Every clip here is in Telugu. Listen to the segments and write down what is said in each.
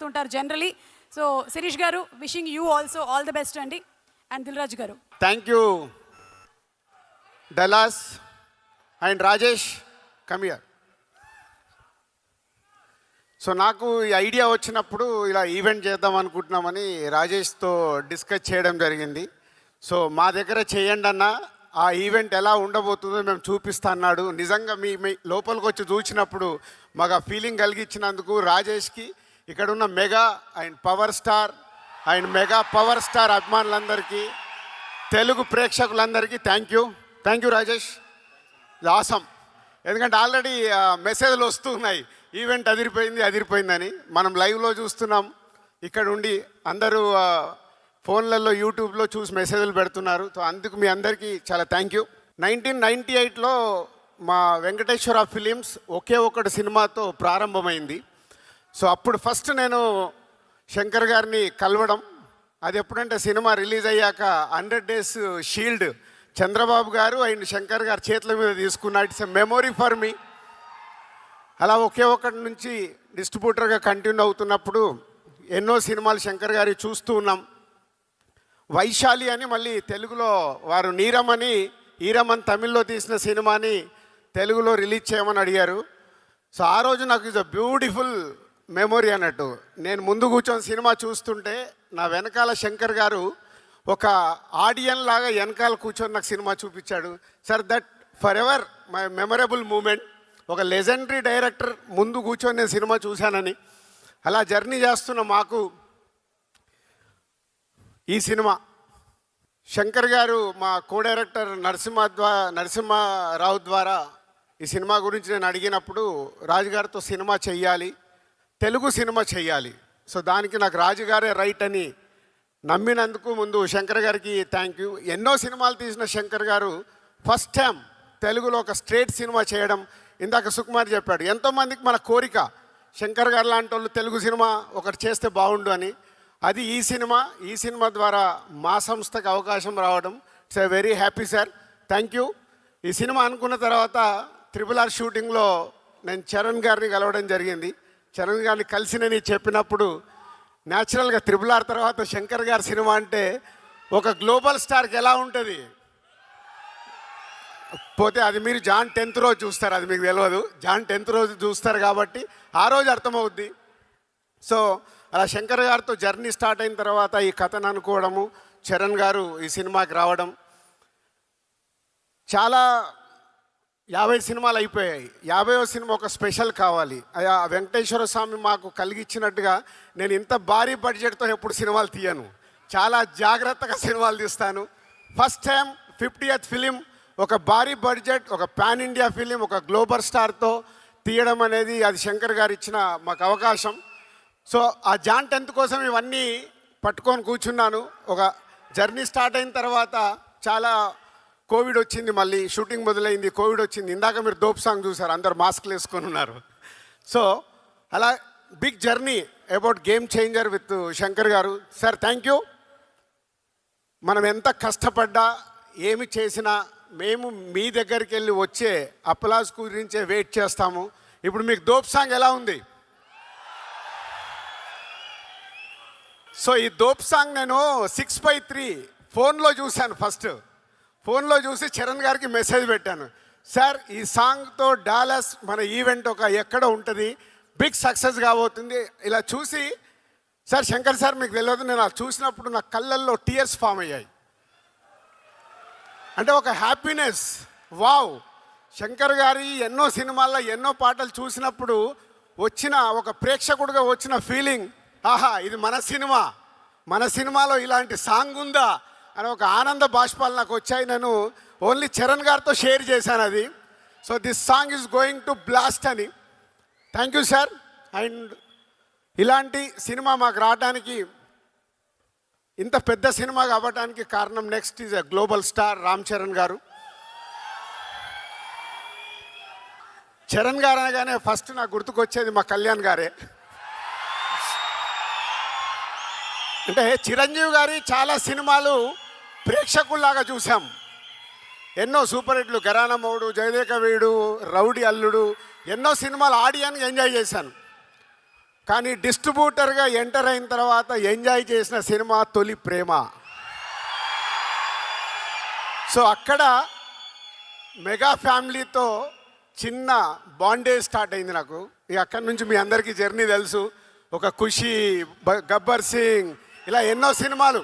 ఉంటారు జనరలీ. సో శిరీష్ గారు, wishing you also all the best అండి. అండ్ దిల్ రాజు గారు. Thank you Dallas and Rajesh, come here. So నాకు ఈ ఐడియా వచ్చినప్పుడు ఇలా ఈవెంట్ చేద్దాం అనుకుంటున్నామని రాజేష్తో డిస్కస్ చేయడం జరిగింది. సో మా దగ్గర చేయండి అన్న, ఆ ఈవెంట్ ఎలా ఉండబోతుందో మేము చూపిస్తా అన్నాడు. నిజంగా మీ లోపలికి వచ్చి చూసినప్పుడు మాకు ఆ ఫీలింగ్ కలిగించినందుకు రాజేష్కి, ఇక్కడ ఉన్న mega and power star and mega power star అభిమానులందరికీ, తెలుగు ప్రేక్షకులందరికీ థ్యాంక్ యూ రాజేష్. ఆసం. ఎందుకంటే ఆల్రెడీ మెసేజ్లు వస్తున్నాయి, ఈవెంట్ అదిరిపోయిందని. మనం లైవ్లో చూస్తున్నాం, ఇక్కడ ఉండి అందరూ ఫోన్లలో యూట్యూబ్లో చూసి మెసేజ్లు పెడుతున్నారు. సో అందుకు మీ అందరికీ చాలా థ్యాంక్ యూ. 1998లో మా వెంకటేశ్వర ఫిలిమ్స్ ఒకే ఒకటి సినిమాతో ప్రారంభమైంది. సో అప్పుడు ఫస్ట్ నేను శంకర్ గారిని కలవడం, అది ఎప్పుడంటే సినిమా రిలీజ్ అయ్యాక 100 days షీల్డ్ చంద్రబాబు గారు అండ్ శంకర్ గారు చేతుల మీద తీసుకున్నా. It's a memory for me. అలా ఒకే ఒకటి నుంచి డిస్ట్రిబ్యూటర్గా కంటిన్యూ అవుతున్నప్పుడు ఎన్నో సినిమాలు శంకర్ గారి చూస్తూ ఉన్నాం. వైశాలి అని మళ్ళీ తెలుగులో వారు నీరమని ఈరమని తమిళ్లో తీసిన సినిమాని తెలుగులో రిలీజ్ చేయమని అడిగారు. సో ఆ రోజు నాకు ఇది బ్యూటిఫుల్ మెమొరీ అన్నట్టు. నేను ముందు కూర్చొని సినిమా చూస్తుంటే నా వెనకాల శంకర్ గారు ఒక ఆడియన్ లాగా వెనకాల కూర్చొని నాకు సినిమా చూపించాడు. Sir that for ever my memorable moment. ఒక లెజెండరీ డైరెక్టర్ ముందు కూర్చొని నేను సినిమా చూశానని. అలా జర్నీ చేస్తున్న మాకు ఈ సినిమా శంకర్ గారు మా కో డైరెక్టర్ నరసింహారావు ద్వారా ఈ సినిమా గురించి నేను అడిగినప్పుడు రాజుగారితో సినిమా చెయ్యాలి, తెలుగు సినిమా చెయ్యాలి. సో దానికి నాకు రాజుగారే రైట్ అని నమ్మినందుకు ముందు శంకర్ గారికి థ్యాంక్ యూ. ఎన్నో సినిమాలు తీసిన శంకర్ గారు ఫస్ట్ టైం తెలుగులో ఒక స్ట్రేట్ సినిమా చేయడం. ఇందాక సుకుమార్ చెప్పాడు, ఎంతోమందికి మన కోరిక శంకర్ గారు లాంటి వాళ్ళు తెలుగు సినిమా ఒకటి చేస్తే బాగుండు అని. అది ఈ సినిమా ద్వారా మా సంస్థకు అవకాశం రావడం. It's a very happy sir, thank you. ఈ సినిమా అనుకున్న తర్వాత RRR షూటింగ్లో నేను చరణ్ గారిని కలవడం జరిగింది. చరణ్ గారిని కలిసినని చెప్పినప్పుడు న్యాచురల్గా RRR తర్వాత శంకర్ గారి సినిమా అంటే ఒక గ్లోబల్ స్టార్కి ఎలా ఉంటుంది పోతే అది మీరు జాన్ 10th రోజు చూస్తారు, అది మీకు తెలియదు. జాన్ 10th రోజు చూస్తారు కాబట్టి ఆ రోజు అర్థమవుద్ది. సో అలా శంకర్ గారితో జర్నీ స్టార్ట్ అయిన తర్వాత ఈ కథను అనుకోవడము, చరణ్ గారు ఈ సినిమాకి రావడం, చాలా 50 సినిమాలు అయిపోయాయి. 50వ సినిమా ఒక స్పెషల్ కావాలి. ఆ వెంకటేశ్వర స్వామి మాకు కలిగించినట్టుగా నేను ఇంత భారీ బడ్జెట్తో ఎప్పుడు సినిమాలు తీయను, చాలా జాగ్రత్తగా సినిమాలు తీస్తాను. ఫస్ట్ టైం 50th ఫిలిం, ఒక భారీ బడ్జెట్, ఒక పాన్ ఇండియా ఫిలిం, ఒక గ్లోబల్ స్టార్తో తీయడం అనేది అది శంకర్ గారు ఇచ్చిన మాకు అవకాశం. సో ఆ జాన్ 10th కోసం ఇవన్నీ పట్టుకొని కూర్చున్నాను. ఒక జర్నీ స్టార్ట్ అయిన తర్వాత చాలా కోవిడ్ వచ్చింది, మళ్ళీ షూటింగ్ మొదలైంది, కోవిడ్ వచ్చింది. ఇందాక మీరు దోప్ సాంగ్ చూసారు, అందరు మాస్క్లు వేసుకొని ఉన్నారు. సో అలా big journey about game changer with Shankar garu. Sir thank you. మనం ఎంత కష్టపడ్డా ఏమి చేసినా మేము మీ దగ్గరికి వెళ్ళి వచ్చే అప్లాజ్ గురించే వెయిట్ చేస్తాము. ఇప్పుడు మీకు దోప్ సాంగ్ ఎలా ఉంది? సో ఈ దోప్ సాంగ్ నేను 6/3 ఫోన్లో చూశాను. ఫస్ట్ ఫోన్లో చూసి చరణ్ గారికి మెసేజ్ పెట్టాను, సార్ ఈ సాంగ్తో డాలస్ మన ఈవెంట్ ఒక ఎక్కడ ఉంటుంది, బిగ్ సక్సెస్ కాబోతుంది. ఇలా చూసి సార్ శంకర్ సార్ మీకు తెలియదు, నేను అది చూసినప్పుడు నా కళ్ళల్లో టీయర్స్ ఫామ్ అయ్యాయి. అంటే ఒక హ్యాపీనెస్. వావ్, శంకర్ గారి ఎన్నో సినిమాల్లో ఎన్నో పాటలు చూసినప్పుడు వచ్చిన ఒక ప్రేక్షకుడిగా వచ్చిన ఫీలింగ్, ఆహా ఇది మన సినిమాలో ఇలాంటి సాంగ్ ఉందా అని ఒక ఆనంద బాష్పాలు నాకు వచ్చాయి. నేను ఓన్లీ చరణ్ గారితో షేర్ చేశాను అది. So this song is going to blast అని. Thank you sir. అండ్ ఇలాంటి సినిమా మాకు రావడానికి, ఇంత పెద్ద సినిమా అవ్వడానికి కారణం next is a global star Ram Charan garu. Charan గారు అనగానే ఫస్ట్ నాకు గుర్తుకొచ్చేది మా కళ్యాణ్ గారే. అంటే చిరంజీవి గారి చాలా సినిమాలు ప్రేక్షకుల్లాగా చూసాం. ఎన్నో సూపర్ హిట్లు, ఘరానా మొగుడు, జయదేక వీడు, రౌడీ అల్లుడు, ఎన్నో సినిమాలు ఆడియన్గా ఎంజాయ్ చేశాను. కానీ డిస్ట్రిబ్యూటర్గా ఎంటర్ అయిన తర్వాత ఎంజాయ్ చేసిన సినిమా తొలి ప్రేమ. సో అక్కడ మెగా ఫ్యామిలీతో చిన్న బాండేజ్ స్టార్ట్ అయింది నాకు. ఇక అక్కడి నుంచి మీ అందరికీ జర్నీ తెలుసు. ఒక ఖుషి, గబ్బర్ సింగ్, ఇలా ఎన్నో సినిమాలు.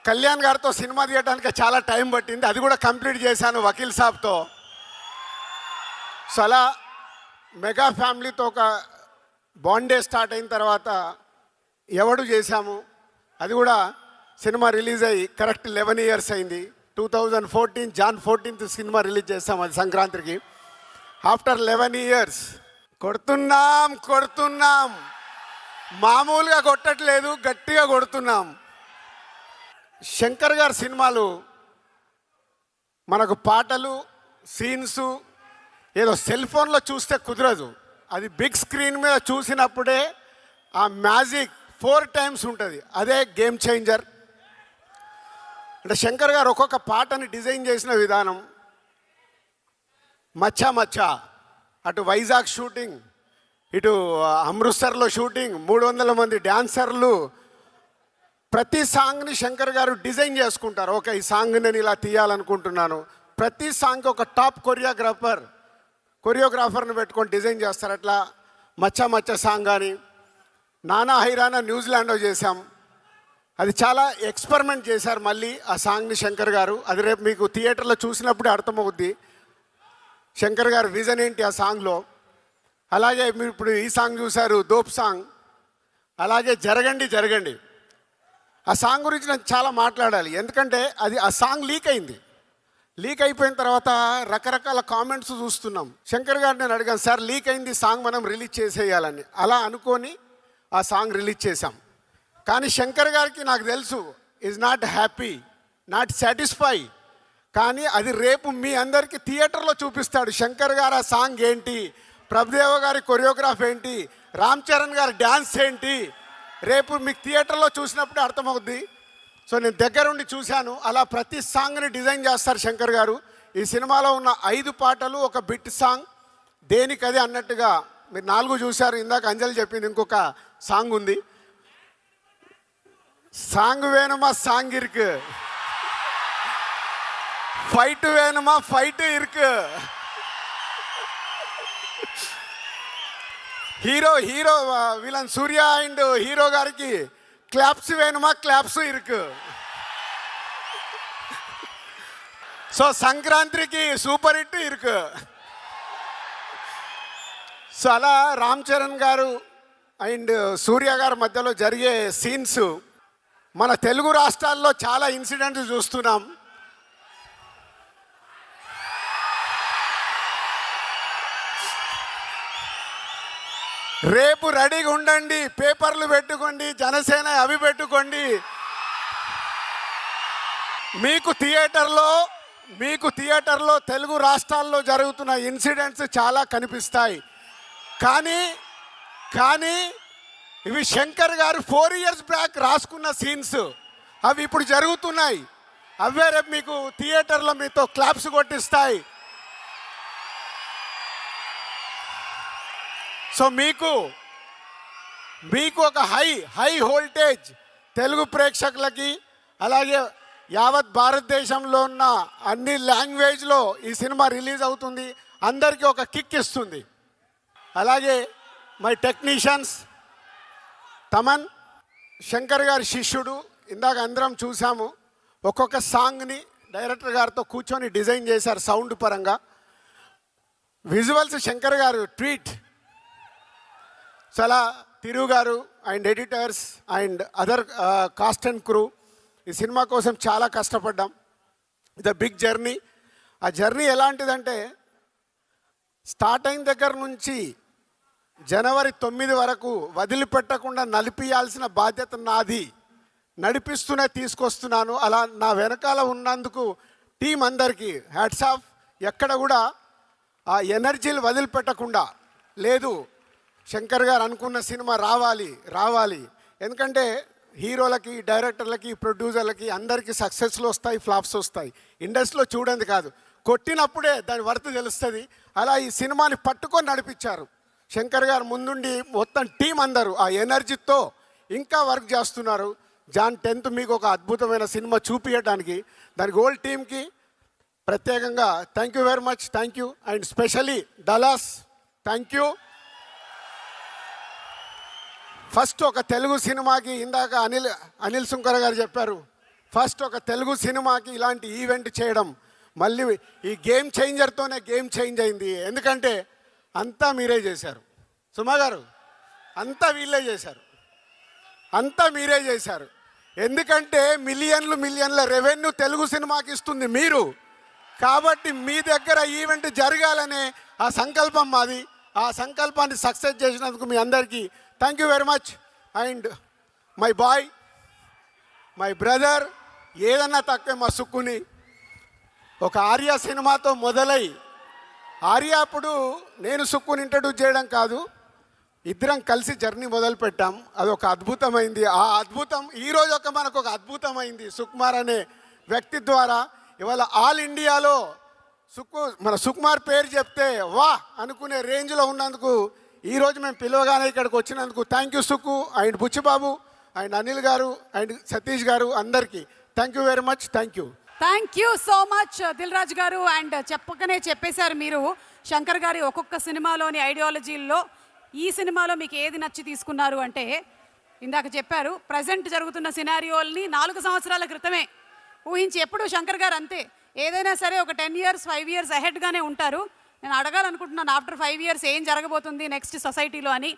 కళ్యాణ్ గారితో సినిమా తీయడానికి చాలా టైం పట్టింది, అది కూడా కంప్లీట్ చేశాను వకీల్ సాబ్తో. సో అలా మెగా ఫ్యామిలీతో ఒక బాండే స్టార్ట్ అయిన తర్వాత ఎవడు చేశాము, అది కూడా సినిమా రిలీజ్ అయ్యి కరెక్ట్ 11 ఇయర్స్ అయింది. 2014 జాన్ 14th సినిమా రిలీజ్ చేస్తాం, అది సంక్రాంతికి. ఆఫ్టర్ 11 ఇయర్స్ కొడుతున్నాం, మామూలుగా కొట్టట్లేదు, గట్టిగా కొడుతున్నాం. శంకర్ గారి సినిమాలు మనకు పాటలు, సీన్స్ ఏదో సెల్ ఫోన్లో చూస్తే కుదరదు. అది బిగ్ స్క్రీన్ మీద చూసినప్పుడే ఆ మ్యాజిక్ 4 times ఉంటుంది. అదే గేమ్ చేంజర్. అంటే శంకర్ గారు ఒక్కొక్క పాటని డిజైన్ చేసిన విధానం, మచ్చా అటు వైజాగ్ షూటింగ్, ఇటు అమృత్సర్లో షూటింగ్, 300 మంది డ్యాన్సర్లు, ప్రతి సాంగ్ని శంకర్ గారు డిజైన్ చేసుకుంటారు. ఓకే, ఈ సాంగ్ నేను ఇలా తీయాలనుకుంటున్నాను. ప్రతి సాంగ్కి ఒక టాప్ కొరియోగ్రాఫర్ని పెట్టుకొని డిజైన్ చేస్తారు. అట్లా మచ్చా సాంగ్ కానీ, నానా హైరానా న్యూజిలాండ్లో చేశాం. అది చాలా ఎక్స్పెరిమెంట్ చేశారు మళ్ళీ ఆ సాంగ్ని శంకర్ గారు. అది రేపు మీకు థియేటర్లో చూసినప్పుడే అర్థమవుద్ది శంకర్ గారు విజన్ ఏంటి ఆ సాంగ్లో. అలాగే మీరు ఇప్పుడు ఈ సాంగ్ చూశారు, దోప్ సాంగ్. అలాగే జరగండి. ఆ సాంగ్ గురించి నేను చాలా మాట్లాడాలి, ఎందుకంటే అది ఆ సాంగ్ లీక్ అయింది. లీక్ అయిపోయిన తర్వాత రకరకాల కామెంట్స్ చూస్తున్నాం. శంకర్ గారు నేను అడిగాను, సార్ లీక్ అయింది సాంగ్, మనం రిలీజ్ చేసేయాలని. అలా అనుకొని ఆ సాంగ్ రిలీజ్ చేశాం. కానీ శంకర్ గారికి నాకు తెలుసు is not happy, not satisfy. కానీ అది రేపు మీ అందరికీ థియేటర్లో చూపిస్తాడు. శంకర్ గారు ఆ సాంగ్ ఏంటి, ప్రభుదేవ గారి కొరియోగ్రాఫ్ ఏంటి, రామ్ చరణ్ గారి డ్యాన్స్ ఏంటి, రేపు మీకు థియేటర్లో చూసినప్పుడే అర్థమవుద్ది. సో నేను దగ్గరుండి చూశాను. అలా ప్రతి సాంగ్ని డిజైన్ చేస్తారు శంకర్ గారు. ఈ సినిమాలో ఉన్న 5 పాటలు ఒక బిట్ సాంగ్, దేనికది అన్నట్టుగా. మీరు 4 చూశారు, ఇందాక అంజలి చెప్పింది ఇంకొక సాంగ్ ఉంది. సాంగ్ వేணுమా సాంగ్ ఇరుకు, ఫైట్ వేணுమా ఫైట్ ఇరుకు, hero villain Surya and hero గారికి క్లాప్స్ వేணுమా క్లాప్స్ ఇరుకు. సో సంక్రాంతికి సూపర్ హిట్ ఇరుకు. సో అలా రామ్ చరణ్ గారు అండ్ సూర్య గారి మధ్యలో జరిగే సీన్స్ మన తెలుగు రాష్ట్రాల్లో చాలా ఇన్సిడెంట్స్ చూస్తున్నాం. రేపు రెడీగా ఉండండి, పేపర్లు పెట్టుకోండి, జనసేన అవి పెట్టుకోండి. మీకు థియేటర్లో తెలుగు రాష్ట్రాల్లో జరుగుతున్న ఇన్సిడెంట్స్ చాలా కనిపిస్తాయి. కానీ ఇవి శంకర్ గారు 4 years బ్యాక్ రాసుకున్న సీన్స్, అవి ఇప్పుడు జరుగుతున్నాయి. అవే రేపు మీకు థియేటర్లో మీతో క్లాప్స్ కొట్టిస్తాయి. సో మీకు ఒక హై వోల్టేజ్ తెలుగు ప్రేక్షకులకి, అలాగే యావత్ భారతదేశంలో ఉన్న అన్ని లాంగ్వేజ్లో ఈ సినిమా రిలీజ్ అవుతుంది. అందరికీ ఒక కిక్ ఇస్తుంది. అలాగే మై టెక్నీషియన్స్ తమన్, శంకర్ గారి శిష్యుడు. ఇందాక అందరం చూసాము, ఒక్కొక్క సాంగ్ని డైరెక్టర్ గారితో కూర్చొని డిజైన్ చేశారు సౌండ్ పరంగా. విజువల్స్ శంకర్ గారు ట్వీట్. చాలా తిరు గారు and editors and other cost and crew ఈ సినిమా కోసం చాలా కష్టపడ్డాం. ఇది బిగ్ జర్నీ. ఆ జర్నీ ఎలాంటిదంటే స్టార్ట్ అయిన దగ్గర నుంచి జనవరి 9 వరకు వదిలిపెట్టకుండా నడిపియాల్సిన బాధ్యత నాది. నడిపిస్తూనే తీసుకొస్తున్నాను. అలా నా వెనకాల ఉన్నందుకు టీం అందరికీ హ్యాట్స్ ఆఫ్. ఎక్కడ కూడా ఆ ఎనర్జీలు వదిలిపెట్టకుండా లేదు, శంకర్ గారు అనుకున్న సినిమా రావాలి. ఎందుకంటే హీరోలకి, డైరెక్టర్లకి, ప్రొడ్యూసర్లకి అందరికీ సక్సెస్లు వస్తాయి, ఫ్లాప్స్ వస్తాయి. ఇండస్ట్రీలో చూడండి కాదు, కొట్టినప్పుడే దాని వర్త్ తెలుస్తుంది. అలా ఈ సినిమాని పట్టుకొని నడిపించారు. శంకర్ గారు ముందుండి మొత్తం టీం అందరూ ఆ ఎనర్జీతో ఇంకా వర్క్ చేస్తున్నారు. జాన్ 10th మీకు ఒక అద్భుతమైన సినిమా చూపించడానికి దానికి హోల్ టీమ్కి ప్రత్యేకంగా thank you very much. Thank you. And specially Dallas thank you. First ఒక తెలుగు సినిమాకి ఇందాక అనిల్ సుంకర గారు చెప్పారు, ఫస్ట్ ఒక తెలుగు సినిమాకి ఇలాంటి ఈవెంట్ చేయడం మళ్ళీ ఈ గేమ్ చేంజర్తోనే గేమ్ చేంజ్ అయింది. ఎందుకంటే అంతా మీరే చేశారు సుమా గారు, అంతా వీళ్ళే చేశారు, అంతా మీరే చేశారు. ఎందుకంటే మిలియన్ల రెవెన్యూ తెలుగు సినిమాకి ఇస్తుంది మీరు. కాబట్టి మీ దగ్గర ఈవెంట్ జరగాలనే ఆ సంకల్పం మాది. ఆ సంకల్పాన్ని సక్సెస్ చేసినందుకు మీ అందరికీ thank you very much. And my boy, my brother, ఏదన్నా తక్కువే మా సుక్కుని. ఒక ఆర్య సినిమాతో మొదలై ఆర్య అప్పుడు నేను సుక్కుని ఇంట్రడ్యూస్ చేయడం కాదు, ఇద్దరం కలిసి జర్నీ మొదలు పెట్టాం. అది ఒక అద్భుతమైంది. ఆ అద్భుతం ఈరోజు మనకు ఒక అద్భుతమైంది సుకుమార్ అనే వ్యక్తి ద్వారా. ఇవాళ ఆల్ ఇండియాలో మన సుకుమార్ పేరు చెప్తే వా అనుకునే రేంజ్లో ఉన్నందుకు ఈరోజు మేము పిలవగానే ఇక్కడికి వచ్చినందుకు thank you Sukku and Buchibabu and Anil garu and Satish garu అందరికీ thank you very much. Thank you. Thank you so much Dil Raju garu. And చెప్పకనే చెప్పేశారు మీరు శంకర్ గారి ఒక్కొక్క సినిమాలోని ఐడియాలజీల్లో ఈ సినిమాలో మీకు ఏది నచ్చి తీసుకున్నారు అంటే ఇందాక చెప్పారు ప్రజెంట్ జరుగుతున్న సినారియోల్ని 4 సంవత్సరాల క్రితమే ఊహించి, ఎప్పుడు శంకర్ గారు అంతే, ఏదైనా సరే ఒక 10 years 5 years అహెడ్గానే ఉంటారు. నేను అడగాలనుకుంటున్నాను ఆఫ్టర్ 5 years ఏం జరగబోతుంది నెక్స్ట్ సొసైటీలో అని.